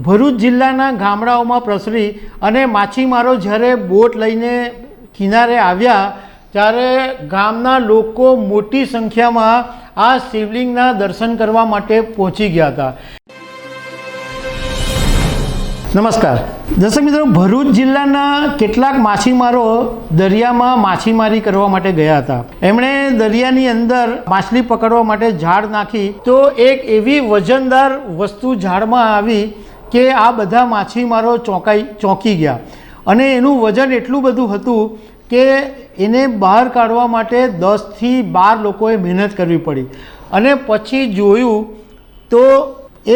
ભરૂચ જિલ્લાના ગામડાઓમાં પ્રસરી અને માછીમારો જ્યારે બોટ લઈને કિનારે આવ્યા ત્યારે ગામના લોકો મોટી સંખ્યામાં આ શિવલિંગના દર્શન કરવા માટે પહોંચી ગયા હતા। નમસ્કાર દર્શક મિત્રો, ભરૂચ જિલ્લાના કેટલાક માછીમારો દરિયામાં માછીમારી કરવા માટે ગયા હતા। એમણે દરિયાની અંદર માછલી પકડવા માટે ઝાડ નાખી તો એક એવી વજનદાર વસ્તુ ઝાડમાં આવી કે આ બધા માછીમારો ચોંકી ગયા અને એનું વજન એટલું બધું હતું કે એને બહાર કાઢવા માટે 10 થી 12 લોકોએ મહેનત કરવી પડી અને પછી જોયું તો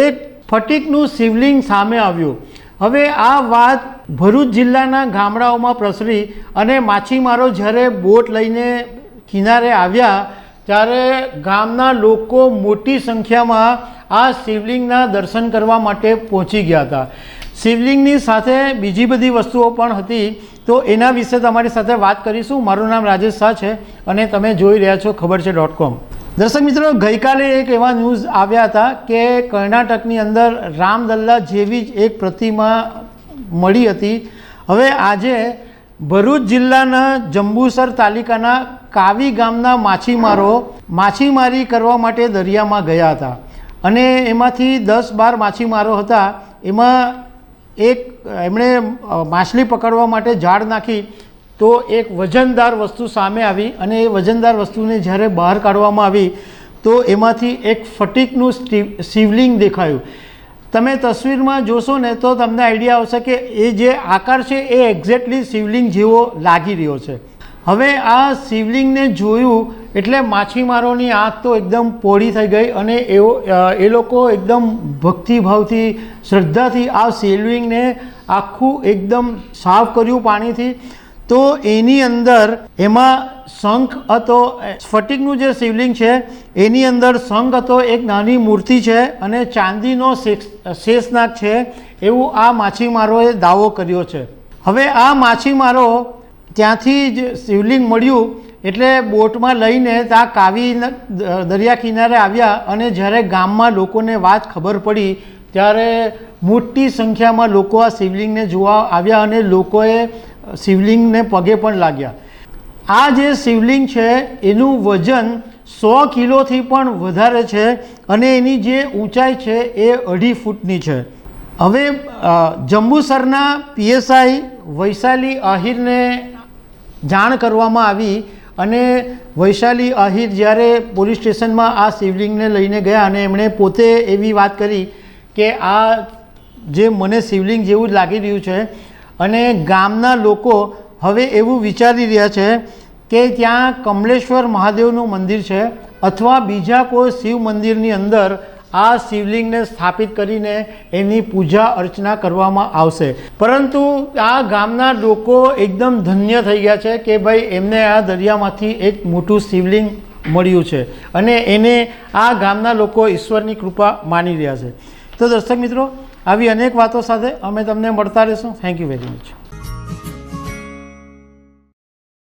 એક ફટીકનું શિવલિંગ સામે આવ્યું। હવે આ વાત ભરૂચ જિલ્લાના ગામડાઓમાં પ્રસરી અને માછીમારો જ્યારે બોટ લઈને કિનારે આવ્યા ત્યારે ગામના લોકો મોટી સંખ્યામાં આ શિવલિંગના દર્શન કરવા માટે પહોંચી ગયા હતા। શિવલિંગની સાથે બીજી બધી વસ્તુઓ પણ હતી, તો એના વિશે તમારી સાથે વાત કરીશું। મારું નામ રાજેશ શાહ છે અને તમે જોઈ રહ્યા છો ખબર છે .com। દર્શક મિત્રો, ગઈકાલે એક એવા ન્યૂઝ આવ્યા હતા કે કર્ણાટકની અંદર રામદલ્લા જેવી જ એક પ્રતિમા મળી હતી। હવે આજે ભરૂચ જિલ્લાના જંબુસર તાલુકાના કાવી ગામના માછીમારો માછીમારી કરવા માટે દરિયામાં ગયા હતા અને એમાંથી 10-12 માછીમારો હતા। એમાં એમણે માછલી પકડવા માટે ઝાડ નાખી તો એક વજનદાર વસ્તુ સામે આવી અને એ વજનદાર વસ્તુને જ્યારે બહાર કાઢવામાં આવી તો એમાંથી એક ફટીકનું શિવલિંગ દેખાયું। તમે તસવીરમાં જોશો ને તો તમને આઈડિયા આવશે કે એ જે આકાર છે એ એક્ઝેક્ટલી શિવલિંગ જેવો લાગી રહ્યો છે। હવે આ શિવલિંગને જોયું એટલે માછીમારોની આંખ તો એકદમ પોળી થઈ ગઈ અને એ લોકો એકદમ ભક્તિભાવથી શ્રદ્ધાથી આ શિવલિંગને આખું એકદમ સાફ કર્યું પાણીથી। તો એની અંદર એમાં શંખ હતો, સ્ફટિકનું જે શિવલિંગ છે એની અંદર શંખ હતો, એક નાની મૂર્તિ છે અને ચાંદીનો શેષનાગ છે એવું આ માછીમારોએ દાવો કર્યો છે। હવે આ માછીમારો ત્યાંથી જ શિવલિંગ મળ્યું એટલે બોટમાં લઈને ત્યાં કાવી દરિયા કિનારે આવ્યા અને જ્યારે ગામમાં લોકોને વાત ખબર પડી ત્યારે મોટી સંખ્યામાં લોકો આ શિવલિંગને જોવા આવ્યા અને લોકોએ શિવલિંગને પગે પણ લાગ્યા। આ જે શિવલિંગ છે એનું વજન 100 કિલોથી પણ વધારે છે અને એની જે ઊંચાઈ છે એ 2.5 ફૂટની છે। હવે જંબુસરના PSI વૈશાલી આહિરને જાણ કરવામાં આવી અને વૈશાલી આહિર જ્યારે પોલીસ સ્ટેશનમાં આ શિવલિંગને લઈને ગયા અને એમણે પોતે એવી વાત કરી કે આ જે મને શિવલિંગ જેવું જ લાગી રહ્યું છે અને ગામના લોકો હવે એવું વિચારી રહ્યા છે કે ત્યાં કમલેશ્વર મહાદેવનું મંદિર છે અથવા બીજા કોઈ શિવ મંદિરની અંદર આ શિવલિંગને સ્થાપિત કરીને એની પૂજા અર્ચના કરવામાં આવશે। પરંતુ આ ગામના લોકો એકદમ ધન્ય થઈ ગયા છે કે ભાઈ એમને આ દરિયામાંથી એક મોટું શિવલિંગ મળ્યું છે અને એને આ ગામના લોકો ઈશ્વરની કૃપા માની રહ્યા છે। તો દર્શક મિત્રો, આવી અનેક વાતો સાથે અમે તમને મળતા રહીશું। Thank you very much.